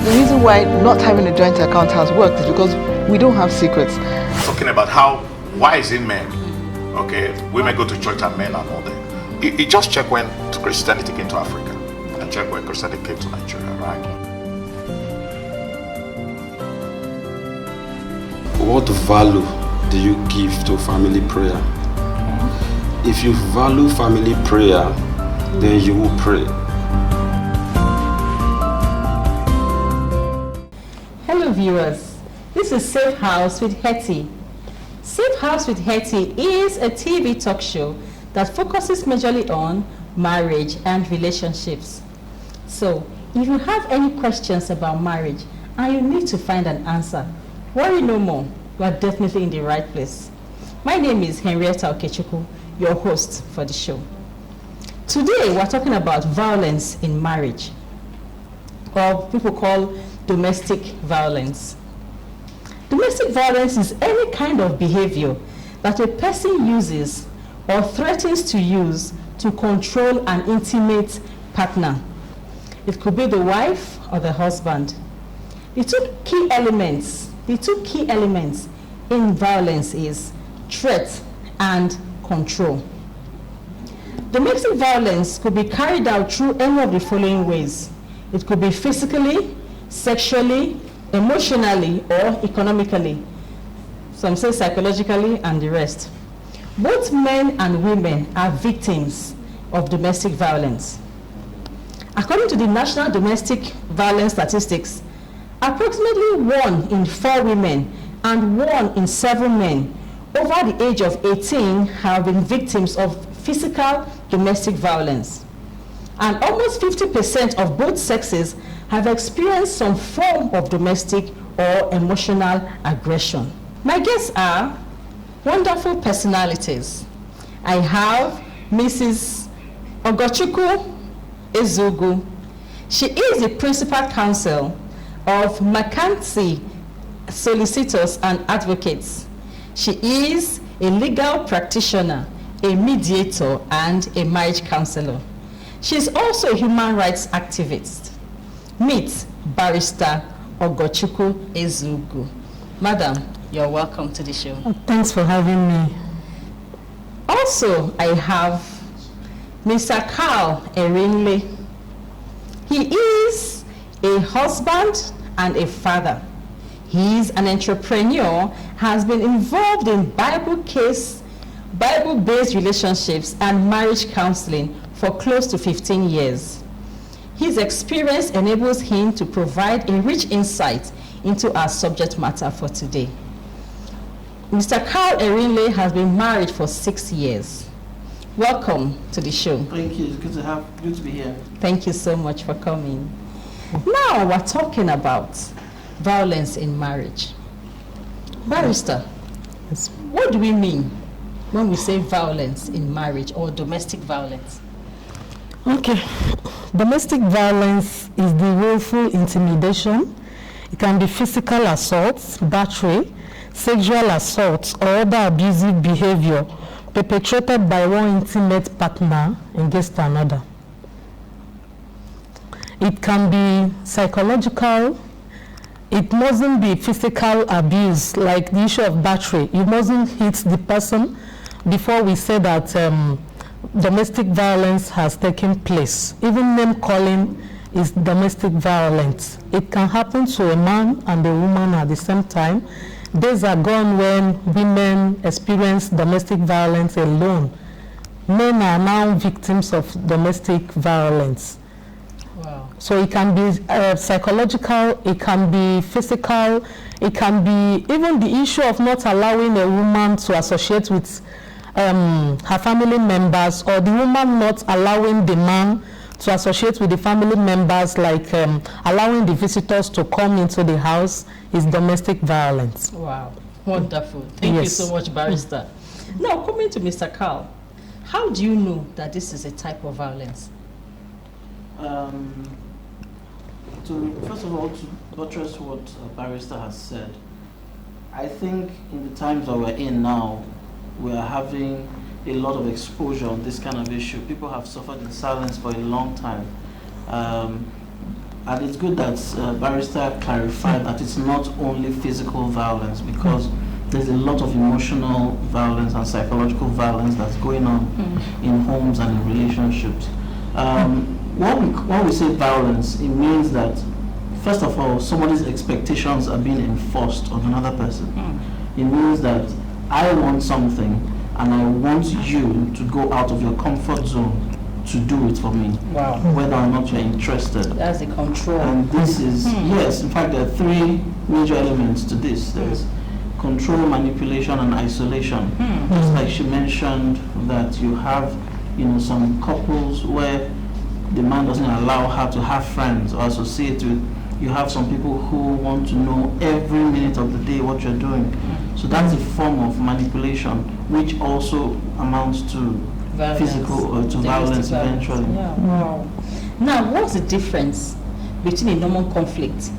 The reason why not having a joint account has worked is because we don't have secrets. Talking about how wise in men, okay, women go to church and men are not there. You just check when Christianity came to Africa and check when Christianity came to Nigeria, right? What value do you give to family prayer? If you value family prayer, then you will pray. Hello viewers, this is Safe House with Hetty. Safe House with Hetty is a TV talk show that focuses majorly on marriage and relationships. So, if you have any questions about marriage and you need to find an answer, worry no more, you are definitely in the right place. My name is Henrietta Okechukwu, your host for the show. Today, we're talking about violence in marriage, or people call domestic violence. Domestic violence is any kind of behavior that a person uses or threatens to use to control an intimate partner. It could be the wife or the husband. The two key elements in violence is threat and control. Domestic violence could be carried out through any of the following ways. It could be physically, sexually, emotionally, or economically. Some say psychologically, and the rest. Both men and women are victims of domestic violence. According to the National Domestic Violence Statistics, approximately 1 in 4 women and 1 in 7 men over the age of 18 have been victims of physical domestic violence. And almost 50% of both sexes have experienced some form of domestic or emotional aggression. My guests are wonderful personalities. I have Mrs. Ogochukwu Ezugu. She is the principal counsel of McCanty Solicitors and Advocates. She is a legal practitioner, a mediator, and a marriage counselor. She is also a human rights activist. Meet Barrister Ogochukwu Ezugu. Madam, you're welcome to the show. Oh, thanks for having me. Also, I have Mr. Carl Erinle. He is a husband and a father. He is an entrepreneur, has been involved in Bible-based relationships and marriage counseling for close to 15 years. His experience enables him to provide a rich insight into our subject matter for today. Mr. Carl Erinle has been married for 6 years. Welcome to the show. Thank you. It's good to be here. Thank you so much for coming. Now we're talking about violence in marriage. Barrister, Yes. what do we mean when we say violence in marriage or domestic violence? Okay. Domestic violence is the willful intimidation. It can be physical assault, battery, sexual assault, or other abusive behavior perpetrated by one intimate partner against another. It can be psychological. It mustn't be physical abuse, like the issue of battery. You mustn't hit the person before we say that domestic violence has taken place. Even name calling is domestic violence. It can happen to a man and a woman at the same time. Days are gone when women experience domestic violence alone. Men are now victims of domestic violence. Wow. So it can be psychological, it can be physical, it can be even the issue of not allowing a woman to associate with her family members, or the woman not allowing the man to associate with the family members, like allowing the visitors to come into the house, is domestic violence. Wow, wonderful. Thank you so much, Barrister. Now, coming to Mr. Carl, how do you know that this is a type of violence? First of all, to buttress what Barrister has said, I think in the times that we're in now, we are having a lot of exposure on this kind of issue. People have suffered in silence for a long time. And it's good that Barrister clarified that it's not only physical violence, because there's a lot of emotional violence and psychological violence that's going on in homes and in relationships. When we say violence, it means that, first of all, somebody's expectations are being enforced on another person. It means that I want something and I want you to go out of your comfort zone to do it for me, whether or not you're interested. That's the control. And this is, yes, in fact, there are three major elements to this. There's control, manipulation, and isolation. Just like she mentioned that you have, some couples where the man doesn't allow her to have friends or associate with. You have some people who want to know every minute of the day what you're doing. So that's a form of manipulation, which also amounts to Violence. physical or to violence eventually. Yeah. Wow. Now, what's the difference between a normal conflict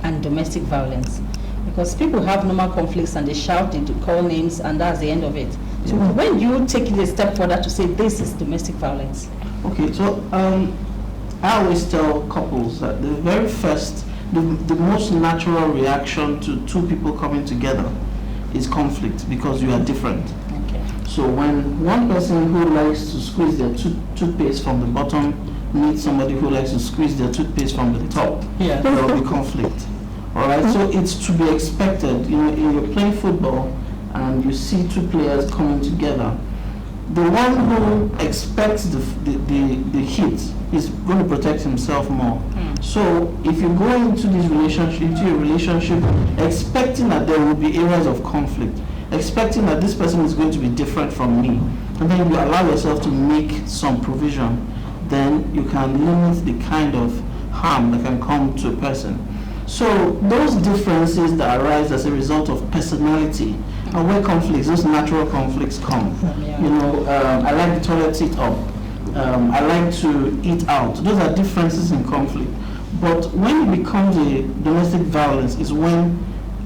and domestic violence? Because people have normal conflicts and they shout, they call names, and that's the end of it. So when you take it a step further to say this is domestic violence? Okay, so I always tell couples that the very first, the most natural reaction to two people coming together is conflict, because you are different. Okay. So when one person who likes to squeeze their toothpaste from the bottom meets somebody who likes to squeeze their toothpaste from the top, Yeah. there will be conflict. All right, so it's to be expected. If you're playing football and you see two players coming together, the one who expects the hit is going to protect himself more. So if you go into a relationship expecting that there will be areas of conflict, expecting that this person is going to be different from me, and then you allow yourself to make some provision, then you can limit the kind of harm that can come to a person. So those differences that arise as a result of personality, and where those natural conflicts come. I like the toilet seat up. I like to eat out. Those are differences in conflict. But when it becomes a domestic violence is when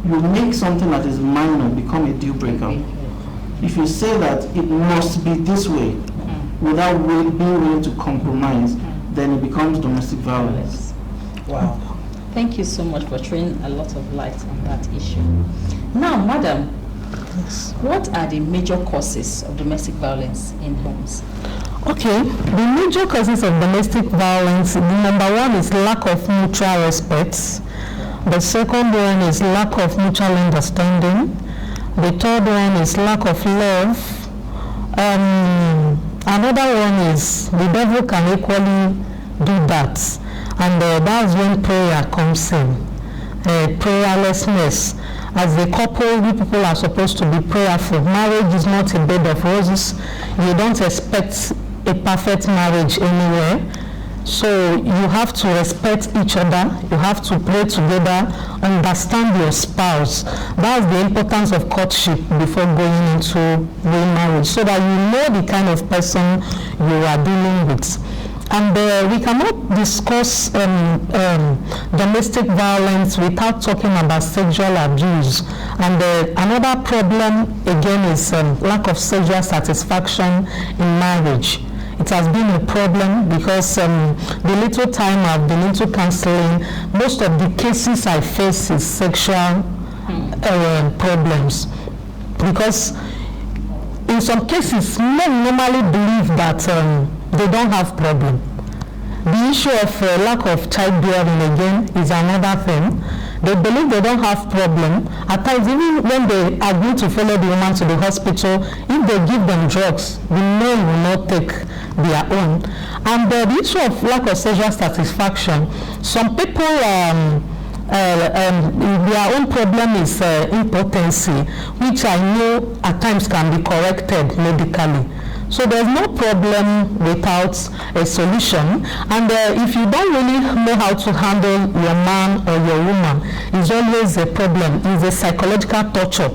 you make something that is minor become a deal breaker. If you say that it must be this way without being willing to compromise, then it becomes domestic violence. Wow. Thank you so much for throwing a lot of light on that issue. Now, madam, what are the major causes of domestic violence in homes? Okay, the major causes of domestic violence, the number one is lack of mutual respect. The second one is lack of mutual understanding. The third one is lack of love. Another one is the devil can equally do that. And that's when prayer comes in. Prayerlessness. As a couple, we people are supposed to be prayerful. Marriage is not a bed of roses. You don't expect a perfect marriage anywhere. So you have to respect each other. You have to pray together, understand your spouse. That's the importance of courtship before going into real marriage, so that you know the kind of person you are dealing with. And we cannot discuss domestic violence without talking about sexual abuse. And another problem, again, is lack of sexual satisfaction in marriage. It has been a problem because the little time I've been into counseling, most of the cases I face is sexual problems. Because in some cases, men normally believe that they don't have problem. The issue of lack of childbearing again is another thing. They believe they don't have problem. At times, even when they agree to follow the woman to the hospital, if they give them drugs, the men will not take their own. And the issue of lack of sexual satisfaction, some people their own problem is impotency, which I know at times can be corrected medically. So there's no problem without a solution. And if you don't really know how to handle your man or your woman, it's always a problem. It's a psychological torture.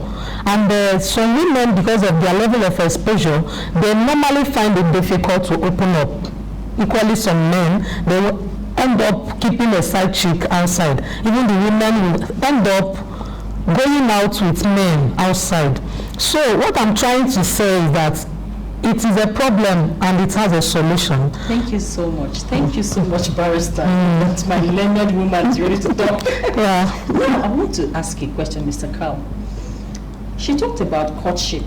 And some women, because of their level of exposure, they normally find it difficult to open up. Equally, some men, they will end up keeping a side chick outside. Even the women will end up going out with men outside. So what I'm trying to say is that it is a problem and it has a solution. Thank you so much. Thank you so much, Barrister. That's my learned woman is ready to talk. Yeah. Now, I want to ask a question, Mr. Carl. She talked about courtship.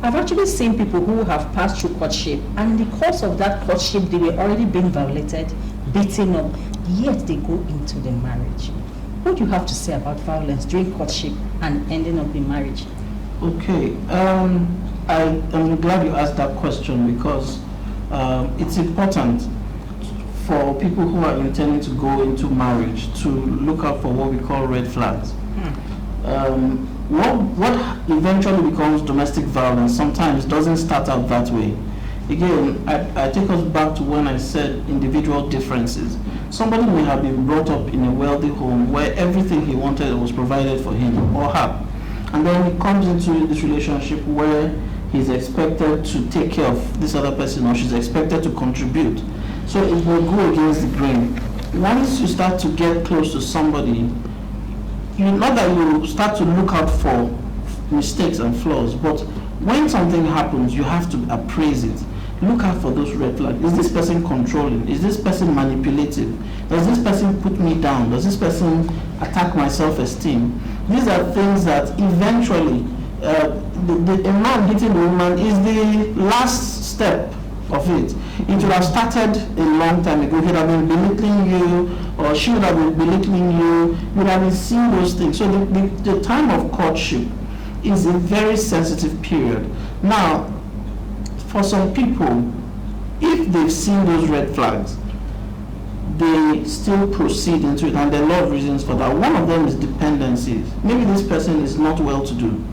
I've actually seen people who have passed through courtship, and in the course of that courtship, they were already being violated, beaten up, yet they go into the marriage. What do you have to say about violence during courtship and ending up in marriage? Okay, I'm glad you asked that question, because it's important for people who are intending to go into marriage to look out for what we call red flags. What eventually becomes domestic violence sometimes doesn't start out that way. Again, I take us back to when I said individual differences. Somebody may have been brought up in a wealthy home where everything he wanted was provided for him or her. And then he comes into this relationship where he's expected to take care of this other person, or she's expected to contribute. So it will go against the grain. Once you start to get close to somebody, not that you start to look out for mistakes and flaws, but when something happens, you have to appraise it. Look out for those red flags. Is this person controlling? Is this person manipulative? Does this person put me down? Does this person attack my self-esteem? These are things that eventually, a man hitting a woman is the last step of it. It would have started a long time ago. He would have been belittling you, or she would have been belittling you. You would have been seeing those things. So the time of courtship is a very sensitive period. Now, for some people, if they've seen those red flags, they still proceed into it, and there are a lot of reasons for that. One of them is dependencies. Maybe this person is not well-to-do.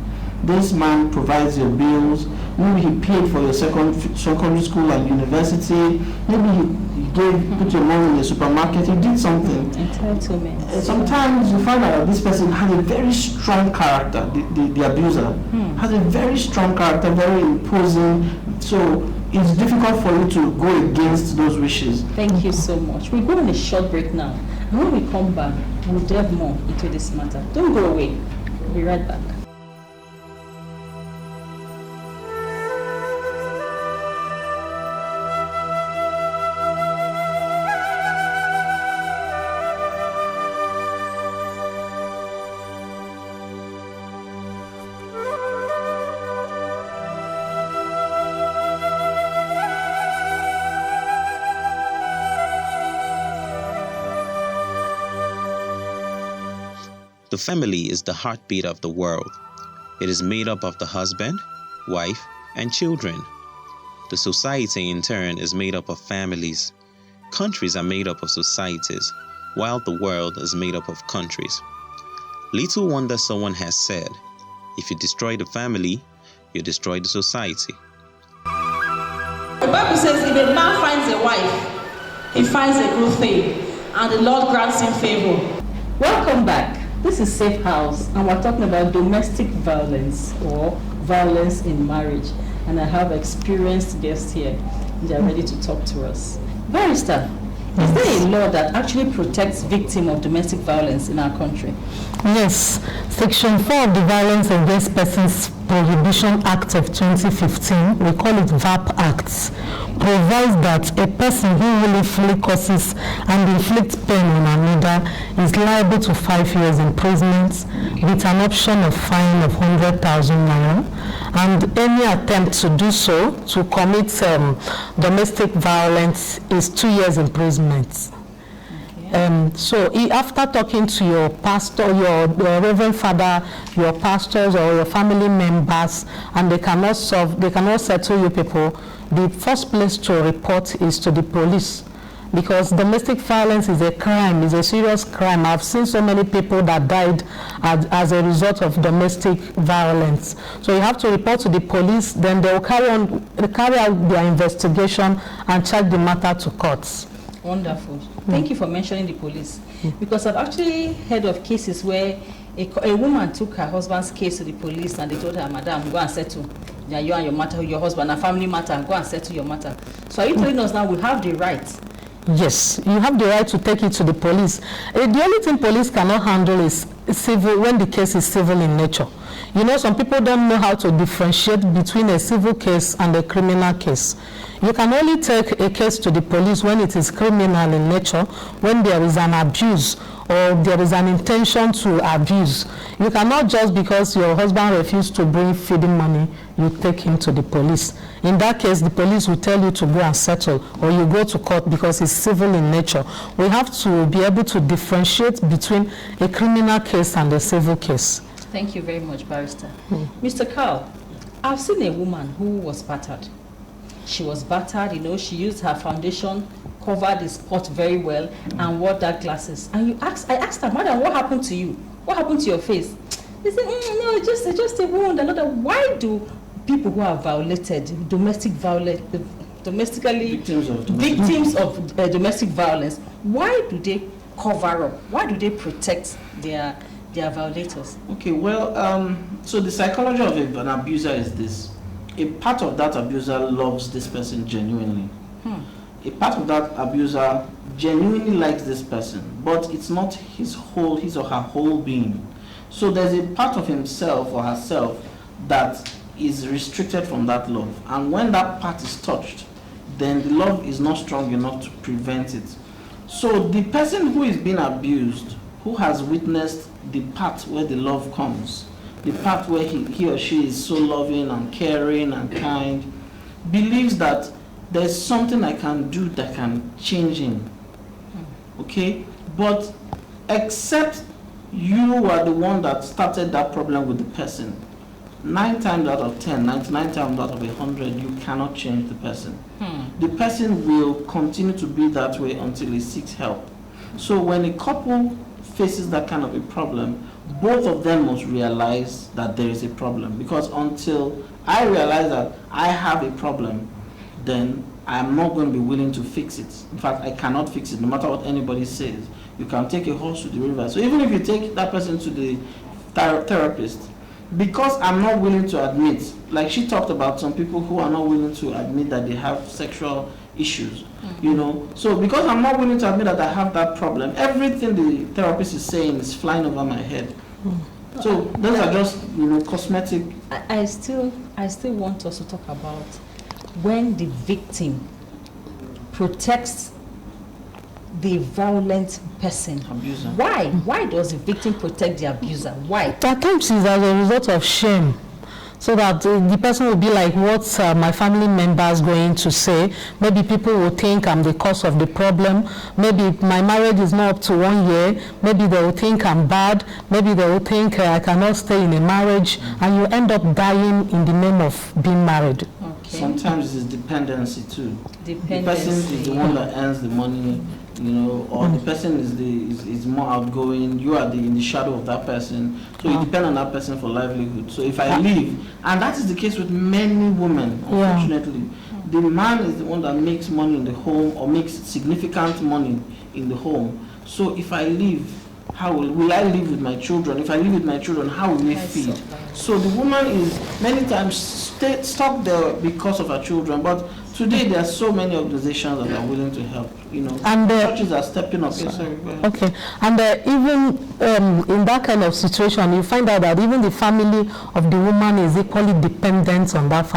This man provides your bills. Maybe he paid for your secondary school and university. Maybe he put your money in the supermarket. He did something. Entitlement. Sometimes you find out that this person has a very strong character. The abuser has a very strong character, very imposing. So it's difficult for you to go against those wishes. Thank you so much. We're going on a short break now. And when we come back, we'll delve more into this matter. Don't go away. We'll be right back. The family is the heartbeat of the world. It is made up of the husband, wife, and children. The society, in turn, is made up of families. Countries are made up of societies, while the world is made up of countries. Little wonder someone has said, if you destroy the family, you destroy the society. The Bible says, if a man finds a wife, he finds a good thing, and the Lord grants him favor. Welcome back. This is Safe House, and we're talking about domestic violence or violence in marriage. And I have experienced guests here. They are ready to talk to us. Barrister, is there a law that actually protects victims of domestic violence in our country? Yes. Section 4 of the Violence Against Persons Prohibition Act of 2015, we call it VAP Act, provides that a person who willfully causes and inflicts pain on another is liable to 5 years imprisonment with an option of fine of 100,000 naira, and any attempt to do so, to commit domestic violence, is 2 years imprisonment. So after talking to your pastor, your reverend father, your pastors or your family members, and they cannot settle you people, the first place to report is to the police, because domestic violence is a crime, is a serious crime. I've seen so many people that died as a result of domestic violence. So you have to report to the police, then they will carry out their investigation and charge the matter to courts. Wonderful. Thank you for mentioning the police, because I've actually heard of cases where a woman took her husband's case to the police and they told her, Madam, go and settle. Yeah, you and your matter, your husband, a family matter, go and settle your matter. So are you telling us now we have the right, Yes, you have the right to take it to the police. The only thing police cannot handle is civil, when the case is civil in nature. You know, some people don't know how to differentiate between a civil case and a criminal case. You can only take a case to the police when it is criminal in nature, when there is an abuse or there is an intention to abuse. You cannot, just because your husband refused to bring feeding money, you take him to the police. In that case, the police will tell you to go and settle, or you go to court because it's civil in nature. We have to be able to differentiate between a criminal case and a civil case. Thank you very much, Barrister. Mr. Carl, I've seen a woman who was battered. She was battered, you know, she used her foundation, covered the spot very well, and wore dark glasses. And I asked her, Madam, what happened to you? What happened to your face? They said, no, it's just a wound. Why do people who are violated, victims of domestic violence, why do they cover up? Why do they protect their violators? Okay, well, so the psychology of an abuser is this. A part of that abuser loves this person genuinely. A part of that abuser genuinely likes this person, but it's not his or her whole being. So there's a part of himself or herself that is restricted from that love. And when that part is touched, then the love is not strong enough to prevent it. So the person who is being abused, who has witnessed the part where the love comes, the part where he or she is so loving and caring and kind, believes that there's something I can do that can change him. Okay? But except you are the one that started that problem with the person, 9 times out of 10, 99 times out of 100, you cannot change the person. The person will continue to be that way until he seeks help. So when a couple faces that kind of a problem, both of them must realize that there is a problem. Because until I realize that I have a problem, then I am not going to be willing to fix it. In fact, I cannot fix it, no matter what anybody says. You can take a horse to the river. So even if you take that person to the therapist, because I'm not willing to admit, like she talked about some people who are not willing to admit that they have sexual issues, you know. So because I'm not willing to admit that I have that problem, everything the therapist is saying is flying over my head. So those are just, you know, cosmetic. I still want us to talk about when the victim protects the violent person. Abuser. Why does the victim protect the abuser? Why? At times it's as a result of shame, so that the person will be like, what's my family members going to say? Maybe people will think I'm the cause of the problem. Maybe my marriage is not up to 1 year. Maybe they will think I'm bad. Maybe they will think I cannot stay in a marriage, and you end up dying in the name of being married. Okay. Sometimes it's dependency too. Dependency. The person is the one that earns the money, you know, or the person is more outgoing. You are in the shadow of that person, so you depend on that person for livelihood. So if I leave, and that is the case with many women, unfortunately, the man is the one that makes money in the home or makes significant money in the home. So if I leave, how will I live with my children? If I live with my children, how will we feed? So the woman is many times stuck there because of her children. But today there are so many organizations that are willing to help. You know, and churches are stepping up. Okay, and even in that kind of situation, you find out that even the family of the woman is equally dependent on that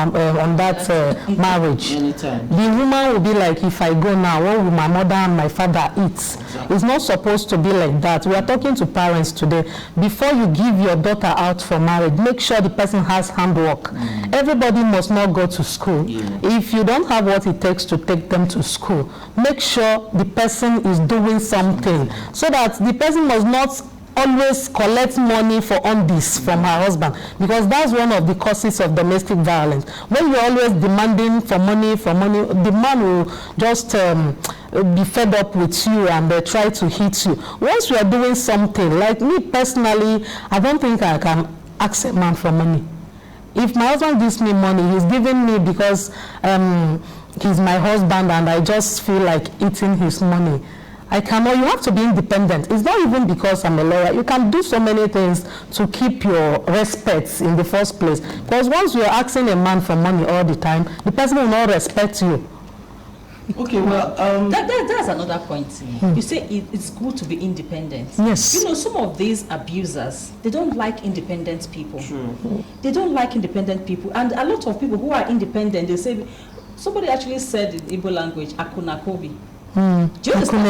marriage. Anytime. The woman will be like, if I go now, what will my mother and my father eat? Exactly. It's not supposed to be like that. We are talking to parents today. Before you give your daughter out for marriage, make sure the person has handwork. Everybody must not go to school. If you don't have what it takes to take them to school, make sure the person is doing something, so that the person must not always collect money for undies from her husband, because that's one of the causes of domestic violence. When you're always demanding for money, the man will just be fed up with you and try to hit you. Once you are doing something, like me personally, I don't think I can ask a man for money. If my husband gives me money, he's giving me because he's my husband and I just feel like eating his money. I cannot. You have to be independent. It's not even because I'm a lawyer. You can do so many things to keep your respect in the first place. Because once you're asking a man for money all the time, the person will not respect you. Okay, well, that's another point. You say it's good to be independent. Yes. You know, some of these abusers, they don't like independent people. True. They don't like independent people. And a lot of people who are independent, they say, somebody actually said in Igbo language, akunakobi. Do you understand?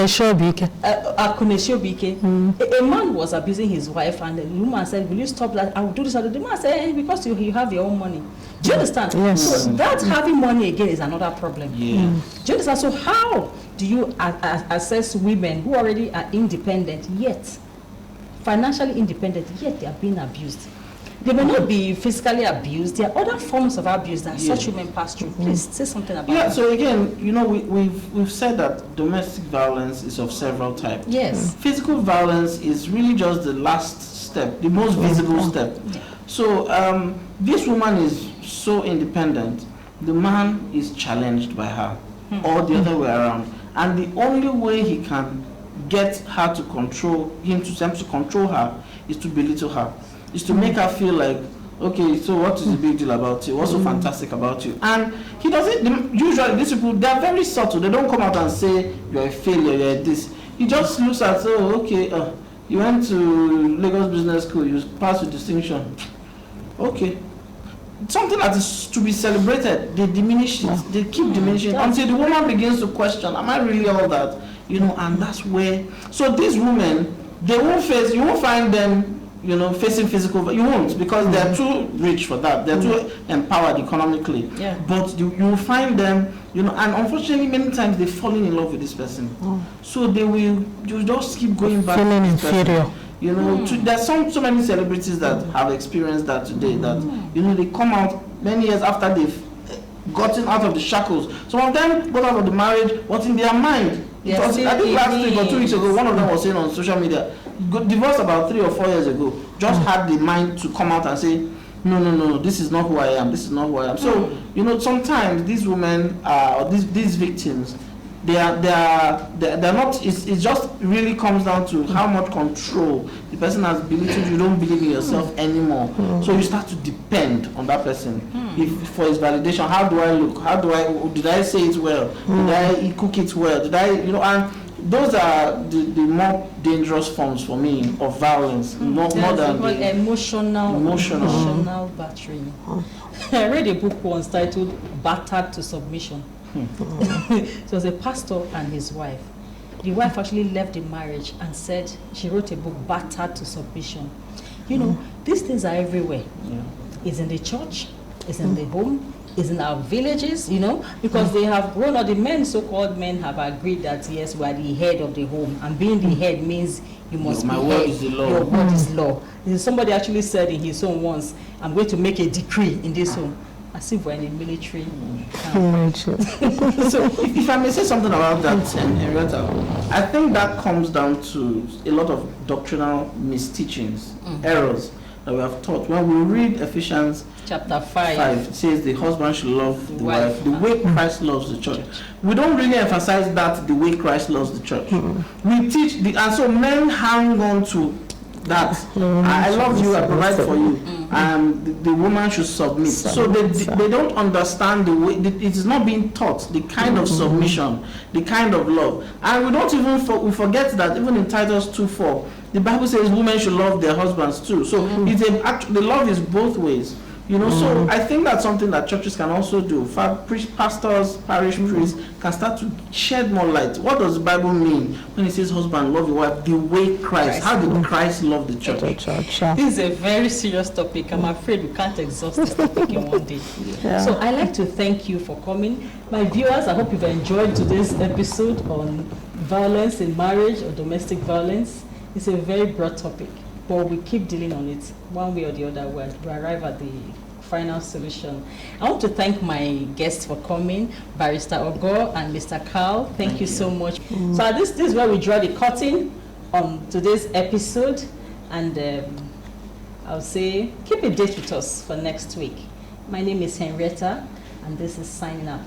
A man was abusing his wife, and the woman said, will you stop that? I will do this. And the man said, because you have your own money. Do you understand? Yes. So that having money again is another problem. Yeah. Do you understand? So how do you assess women who already are independent, yet financially independent, yet they are being abused? They may not be physically abused. There are other forms of abuse that such women pass through. Please say something about Yeah, that. so again, you know, we've said that domestic violence is of several types. Yes. Physical violence is really just the last step, the most visible step. So this woman is so independent, the man is challenged by her, or the other way around. And the only way he can get her to control her is to belittle her. Is to make her feel like, okay, so what is the big deal about you? What's so fantastic about you? And he doesn't, usually these people, they're very subtle. They don't come out and say, you're a failure, you're this. He just looks at, oh, okay, you went to Lagos Business School, you passed with distinction. Okay. Something that is to be celebrated, they diminish it, they keep diminishing until the woman begins to question, am I really all that? You know, and that's where, so these women, they won't face, you won't find them, you know, facing physical, you won't, because they're too rich for that, they're too empowered economically. Yeah. But you will find them, you know, and unfortunately many times they're falling in love with this person. So they will, you just keep going back Feeling to this person. inferior. You know, there's so many celebrities that have experienced that today, that, you know, they come out many years after they've gotten out of the shackles. Some of them got out of the marriage, what's in their mind? It was, I think last week or 2 weeks ago, one of them was saying on social media, got divorced about 3 or 4 years ago, just had the mind to come out and say, no, this is not who I am, this is not who I am. So, you know, sometimes these women, or these victims, they are not, it just really comes down to how much control the person has belittled. You don't believe in yourself anymore. So you start to depend on that person. If for his validation, how do I look? Did I say it well? Did I cook it well? You know, and those are the more dangerous forms for me of violence, more than the emotional battery. I read a book once titled Battered to Submission. It was a pastor and his wife. The wife actually left the marriage and said she wrote a book, Battered to Submission. You know, these things are everywhere. It's in the church, it's in the home, it's in our villages, you know, because they have grown up, the men, so-called men, have agreed that yes, we are the head of the home, and being the head means you must be word head. is the law. Your word is law. Somebody actually said in his home once, I'm going to make a decree in this home. As if we're in a military camp. So if I may say something about that, Henrietta, I think that comes down to a lot of doctrinal misteachings, errors that we have taught. When we read Ephesians chapter 5, it says the husband should love the wife the way Christ loves the church. We don't really emphasize that the way Christ loves the church. We teach, and so men hang on to that. I love you, I provide for you. The woman should submit. So they don't understand the way, it is not being taught, the kind of submission, the kind of love. And we don't even, we forget that even in Titus 2:4, the Bible says women should love their husbands too. So the love is both ways. You know, so I think that's something that churches can also do. Pastors, parish priests can start to shed more light. What does the Bible mean when it says husband, love your wife the way Christ? How did Christ love the church? This is a very serious topic. I'm afraid we can't exhaust this topic in one day. So I'd like to thank you for coming. My viewers, I hope you've enjoyed today's episode on violence in marriage or domestic violence. It's a very broad topic, but we keep dealing on it one way or the other. We arrive at the final solution. I want to thank my guests for coming, Barrister Ogo and Mr. Carl. Thank you so much. So this is where we draw the curtain on today's episode, and I'll say keep a date with us for next week. My name is Henrietta, and this is signing out.